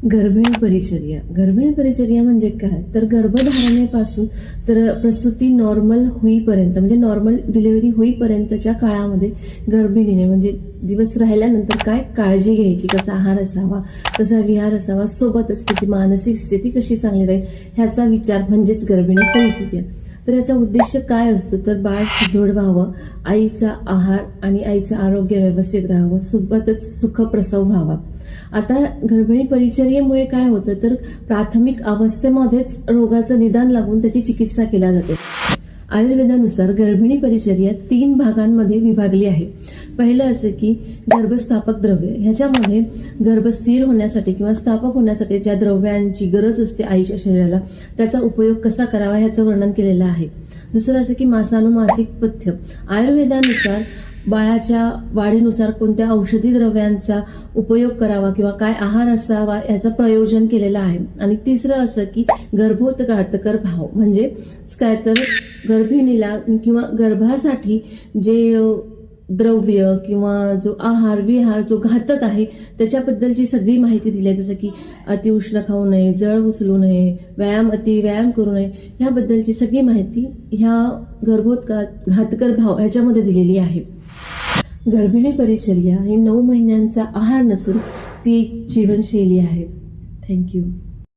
गर्भिणी परिचर्या म्हणजे काय, तर गर्भधारणेपासून तर प्रसूती नॉर्मल होईपर्यंत म्हणजे नॉर्मल डिलिव्हरी होईपर्यंतच्या काळामध्ये गर्भिणीने म्हणजे दिवस राहिल्यानंतर काय काळजी घ्यायची, कसा आहार असावा, कसा विहार असावा, सोबतच त्याची मानसिक स्थिती कशी चांगली राहील ह्याचा विचार म्हणजेच गर्भिणी परिचर्या. तर याचा उद्देश काय असतो, तर बाळ सुदृढ व्हावं, आईचा आहार आणि आईचं आरोग्य व्यवस्थित राहावं, सोबतच सुखप्रसव व्हावा. आता गर्भिणी परिचर्येमुळे काय होतं, तर प्राथमिक अवस्थेमध्येच रोगाचं निदान लागून त्याची चिकित्सा केली जाते. आयुर्वेदानुसार गर्भिणी परिचर्या 3 भागांमध्ये विभागली आहे. पहिलं असं की गर्भस्थापक द्रव्य, ह्याच्यामध्ये गर्भ स्थिर होण्यासाठी किंवा स्थापक होण्यासाठी ज्या द्रव्यांची गरज असते आईच्या शरीराला त्याचा उपयोग कसा करावा ह्याचं वर्णन केलेलं आहे. दुसरं असं की मासानुमासिक पथ्य, आयुर्वेदानुसार बाळाच्या वाढीनुसार कोणत्या औषधी द्रव्यांचा उपयोग करावा किंवा काय आहार असावा याचं प्रयोजन केलेलं आहे. आणि तिसरं असं की गर्भोत्घातकर भाव, म्हणजे काय तर गर्भिणीला किंवा गर्भासाठी जे द्रव्य किंवा जो आहार विहार जो घातक आहे त्याच्याबद्दलची सगळी माहिती दिली आहे. जसं की अतिउष्ण खाऊ नये, जळ उचलू नये, व्यायाम करू नये, ह्याबद्दलची सगळी माहिती ह्या गर्भोत्घातकर भाव ह्याच्यामध्ये दिलेली आहे. गर्भिणी परिचर्या ही 9 महिन्यांचा आहार नसून ती एक जीवनशैली आहे. थँक्यू.